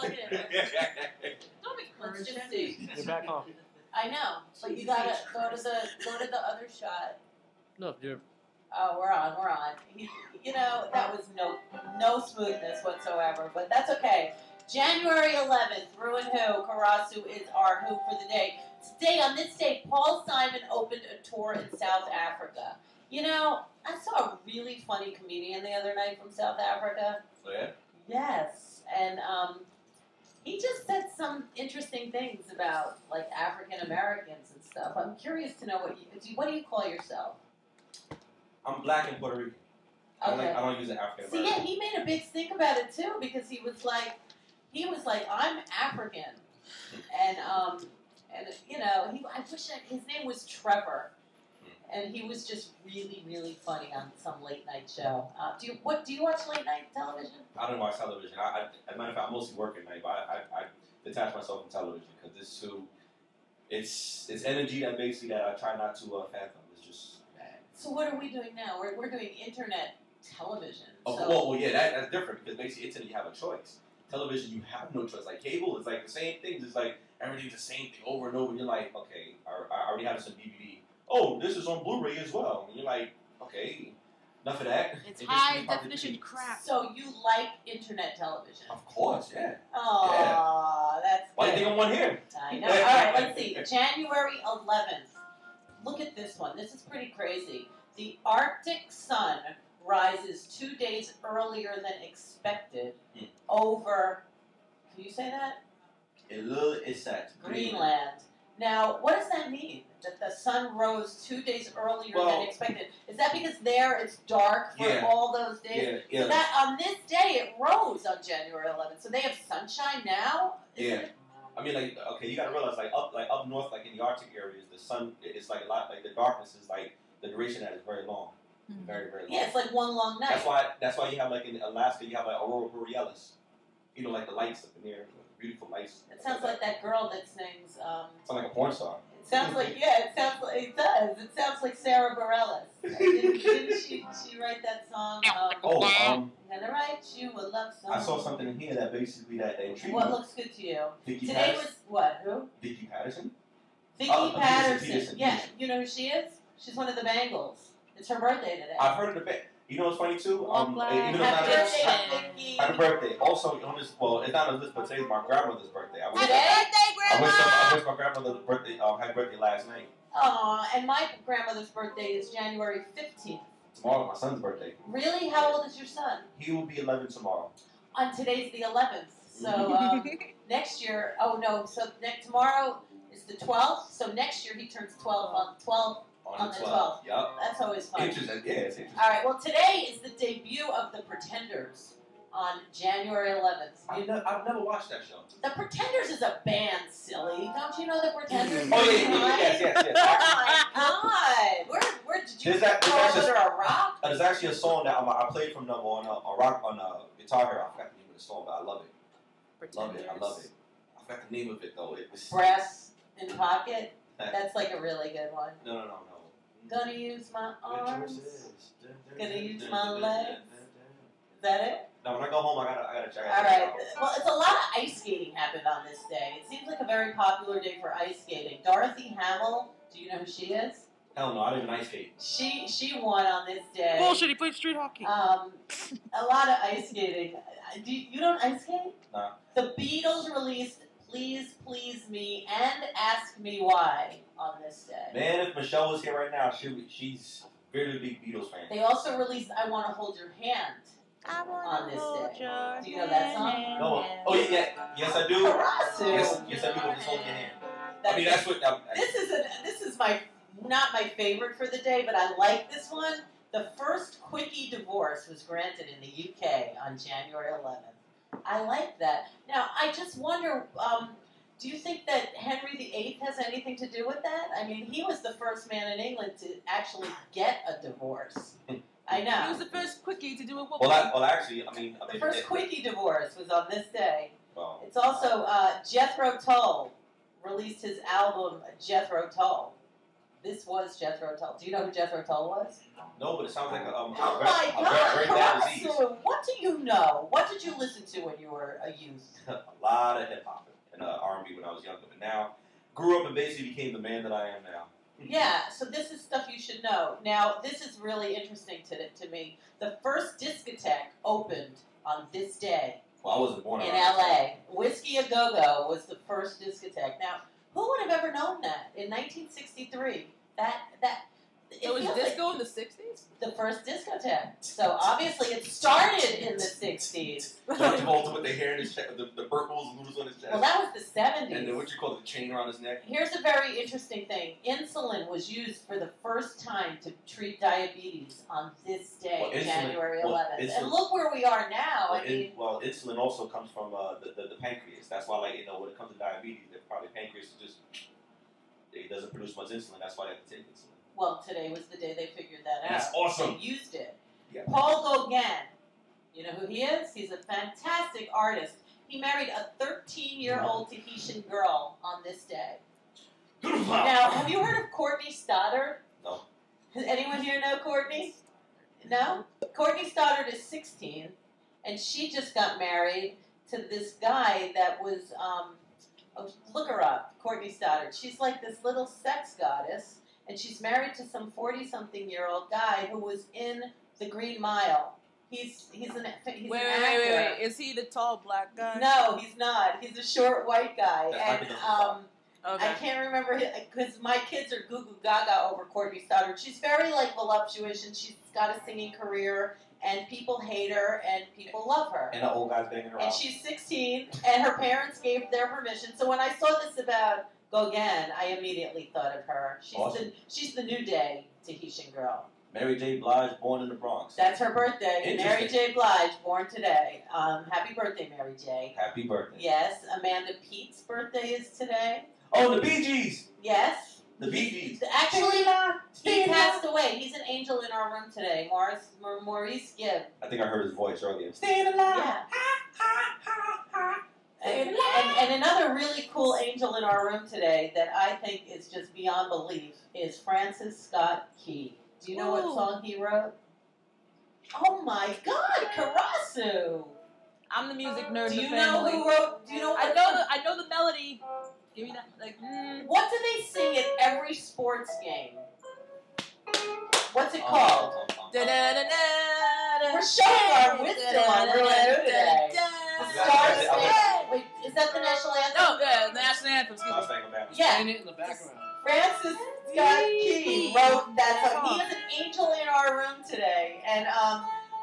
plug it in. Don't be Let's crazy. just see. You're back on. I know, but you gotta go to the other shot. No, you're. Oh, we're on. You know, that was no smoothness whatsoever, but that's okay. January 11th, ReW kArAsU is our who for the day. Today, on this day, Paul Simon opened a tour in South Africa. You know, I saw a really funny comedian the other night from South Africa. Oh, yeah? Yes, and he just said some interesting things about, like, African Americans and stuff. I'm curious to know what do you call yourself? I'm black and Puerto Rican. Okay. I don't use the African See, American. yeah, he made a big stink about it too because he was like, I'm African, and you know, I wish his name was Trevor, and he was just really, really funny on some late night show. Do you watch late night television? I don't watch television. As a matter of fact, I mostly work at night, but I detach myself from television because this too, it's energy that basically that I try not to fathom. It's just. So what are we doing now? We're doing internet television. Oh, so. well, yeah, that's different because basically internet you have a choice. Television you have no choice. Like cable is like the same thing. It's like everything's the same thing over and over. And you're like, okay, I already have this on DVD. Oh, this is on Blu-ray as well. And you're like, okay, enough of that. It's high definition crap. So you like internet television? Of course, yeah. Oh, yeah. That's good. Why do you think I'm on here? I know. All right, let's see. January 11th. Look at this one. This is pretty crazy. The Arctic sun rises 2 days earlier than expected over, can you say that? Greenland. Now, what does that mean? That the sun rose 2 days earlier than expected? Is that because there it's dark for all those days? Yeah. So that on this day it rose on January 11th. So they have sunshine now? I mean, like, okay, you gotta realize, like up north, like in the Arctic areas, the sun is like a lot, like the darkness is like the duration of that is very long, very, very long. Yeah, it's like one long night. That's why you have like in Alaska, you have like aurora borealis. You know, like the lights up in there, beautiful lights. It sounds like that girl that sings. Sounds like a porn star. It sounds like it does. It sounds like Sarah Bareilles. Didn't she write that song? I'm gonna write you a love song. I saw something in here that basically that intrigued me. What looks good to you? Vicky Today Patterson. was what? Who? Vicky Patterson. Vicky Patterson. Yeah, you know who she is? She's one of the Bangles. It's her birthday today. I've heard of the band. You know what's funny too? Happy birthday. Also, on this, well, it's not on this, but today's my grandmother's birthday. Happy birthday, Grandma! I wish my grandmother birthday had birthday last night. And my grandmother's birthday is January 15th. Tomorrow's my son's birthday. Really? How old is your son? He will be 11 tomorrow. On today's the 11th. So next year, tomorrow is the 12th. So next year he turns 12 on the 12th. Yep. That's always fun. Interesting. Yeah, it's interesting. All right. Well, today is the debut of The Pretenders on January 11th. I've never watched that show. The Pretenders is a band, silly. Don't you know The Pretenders? Oh, yes. Oh, my God. Where did you go under a rock? There's actually a song that I played from them on Guitar Hero. I forgot the name of the song, but I love it. I love it. I forgot the name of it, though. It was Brass in Pocket. That's like a really good one. No. Gonna use my arms. Gonna use my legs. Is that it? No, when I go home, I gotta check it out. All right. Well, it's a lot of ice skating happened on this day. It seems like a very popular day for ice skating. Dorothy Hamill, do you know who she is? Hell no, I didn't ice skate. She won on this day. Bullshit, he played street hockey. A lot of ice skating. You don't ice skate? No. The Beatles released Please Please Me and Ask Me Why on this day. Man, if Michelle was here right now, she's a very big Beatles fan. They also released I Want to Hold Your Hand on this day. Do you know that song? No. Oh, yeah. Yes, I do. kArAsU. Yes, I do. Just hold your hand. That's what... This is not my favorite for the day, but I like this one. The first quickie divorce was granted in the UK on January 11th. I like that. Now, I just wonder, do you think that Henry VIII has anything to do with that? I mean, he was the first man in England to actually get a divorce. I know. He was the first quickie to do a whoop. The first quickie divorce was on this day. Well, It's also Jethro Tull released his album Jethro Tull. This was Jethro Tull. Do you know who Jethro Tull was? No, but it sounds like a Oh my very bad God, disease. kArAsU, what do you know? What did you listen to when you were a youth? A lot of hip hop and R&B when I was younger, but now grew up and basically became the man that I am now. Yeah, so this is stuff you should know. Now, this is really interesting to me. The first discotheque opened on this day Well, I wasn't born in around L.A. Whiskey A Go-Go was the first discotheque. Now, who would have ever known that in 1963? It was feels disco like in the 60s? the first discotheque. So obviously it started in the 60s. George Travolta with the hair in his chest, the burp holes and noodles on his chest. Well, that was the 70s. And then what you call the chain around his neck. Here's a very interesting thing. Insulin was used for the first time to treat diabetes on this day, Well, insulin- January 11th. well, insulin- and look where we are now. Well, insulin also comes from the pancreas. That's why, like, when it comes to diabetes, the pancreas just it doesn't produce much insulin. That's why they have to take insulin. Well, today was the day they figured that out. That's awesome. They used it. Yeah. Paul Gauguin. You know who he is? He's a fantastic artist. He married a 13-year-old Tahitian girl on this day. Now, have you heard of Courtney Stoddard? No. Does anyone here know Courtney? No? Courtney Stoddard is 16, and she just got married to this guy that was, look her up, Courtney Stoddard. She's like this little sex goddess, and she's married to some 40-something-year-old guy who was in The Green Mile. He's an actor. Wait. Is he the tall black guy? No, he's not. He's a short white guy. That's And Okay. I can't remember because my kids are goo goo gaga over Courtney Stoddard. She's very like voluptuous, and she's got a singing career, and people hate her, and people love her. And the old guy's banging her And out. she's 16, and her parents gave their permission. So when I saw this about Gauguin, I immediately thought of her. She's the New Day Tahitian girl. Mary J. Blige, born in the Bronx. That's her birthday. Interesting. Mary J. Blige, born today. Happy birthday, Mary J. Happy birthday. Yes, Amanda Pete's birthday is today. Oh, the Bee Gees. Yes. The Bee Gees. Actually, he passed away. He's an angel in our room today. Maurice Gibb. I think I heard his voice earlier. Yeah. And another really cool angel in our room today that I think is just beyond belief is Francis Scott Key. Do you know what Ooh. song he wrote? Oh my God, kArAsU! I'm the music nerd Do in you the know family. who wrote? Do you know what? I know the melody. Give me that. Like, What do they sing at every sports game? What's it called? We're showing our wisdom on ReW today. The Stars Spangled. Wait, is that the national anthem? No, the national anthem. Excuse me. Yeah. Playing it in the background. Francis Scott Key wrote that song. He is an angel in our room today, and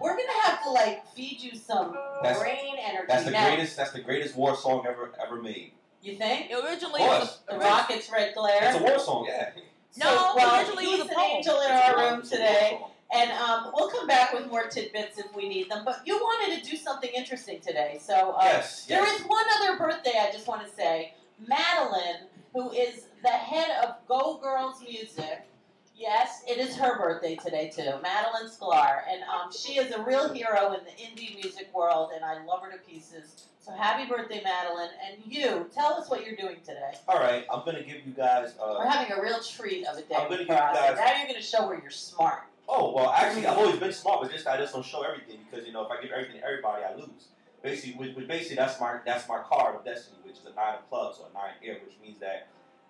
we're gonna have to like feed you some brain energy. That's the greatest war song ever made. You think? Originally, Of it course. was The Rocket's Red Glare. It's a war song, yeah. No, well, originally it he's was a an poem. angel in our room today, and we'll come back with more tidbits if we need them. But you wanted to do something interesting today, so Yes. there is one other birthday I just want to say. Madeline, who is the head of Go Girls Music. Yes, it is her birthday today too, Madeline Sklar, and she is a real hero in the indie music world, and I love her to pieces. So happy birthday, Madeline, and you, tell us what you're doing today. All right, I'm gonna give you guys. We're having a real treat of a day. I'm gonna with give you kArAsU. guys- Now you're going to show where you're smart. Oh well, actually, I've always been smart, but I just don't show everything because if I give everything to everybody, I lose. Basically, that's my card of destiny, which is a 9 of clubs or a 9 air, which means that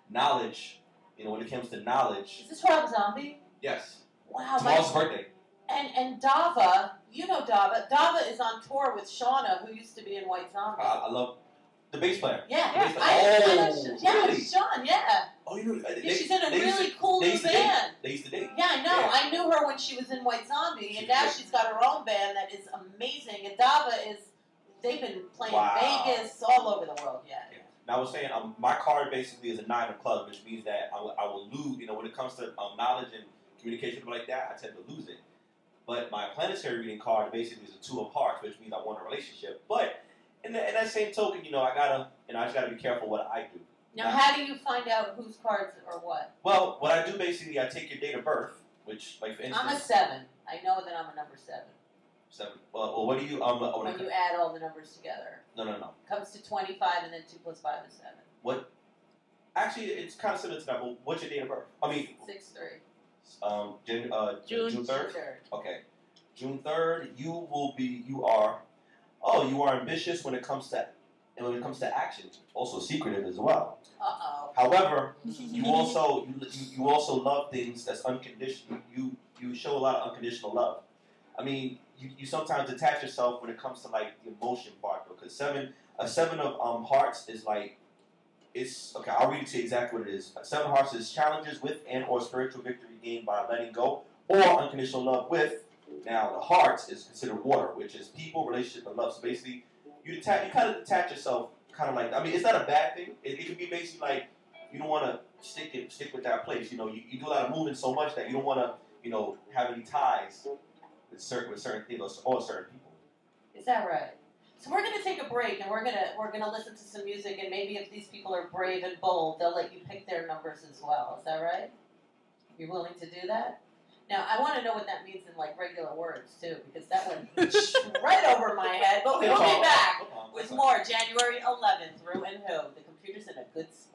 knowledge. When it comes to knowledge. Is this Rob Zombie? Yes. Wow, Tomorrow's birthday. And Dava, you know Dava. Dava is on tour with Shauna, who used to be in White Zombie. I love the bass player. Yeah, The bass player. I know Really? Sean, yeah. Oh, you know, She's in a really cool new band. They used to date. Yeah, I know. Yeah. I knew her when she was in White Zombie, and She's now great. she's got her own band that is amazing. And Dava they've been playing Wow. Vegas, all over the world, yeah. Now I was saying, my card basically is a 9 of clubs, which means that I will lose. When it comes to knowledge and communication like that, I tend to lose it. But my planetary reading card basically is a 2 of hearts, which means I want a relationship. But in that same token, I just gotta be careful what I do. Now, how do you find out whose cards are what? Well, what I do basically, I take your date of birth, which, like for instance, I'm a 7. I know that I'm a number 7. 7. Well, what do you When you add all the numbers together. No. Comes to 25, and then 2 plus 5 is 7. What? Actually, it's kind of similar to that. But what's your date of birth? I mean, 6-3. June 3rd. Sure. Okay, June 3rd. You are ambitious when it comes to action. Also secretive as well. Uh-oh. However, you also love things that's unconditional. You show a lot of unconditional love. I mean, you sometimes detach yourself when it comes to like the emotion part, because a seven of hearts is like, it's okay. I'll read it to you exactly what it is. Seven of hearts is challenges with and or spiritual victory gained by letting go or unconditional love with. Now the hearts is considered water, which is people, relationship, and love. So basically, you kind of detach yourself, kind of like, I mean, it's not a bad thing. It can be basically like you don't want to stick with that place. You know, you do a lot of moving so much that you don't want to, have any ties with certain things or certain people. Is that right? So we're gonna take a break and we're gonna listen to some music, and maybe if these people are brave and bold, they'll let you pick their numbers as well. Is that right? You're willing to do that? Now I want to know what that means in like regular words too, because that went right over my head. But we will be back with more January 11th. ReW WhO. The computer's in a good spot.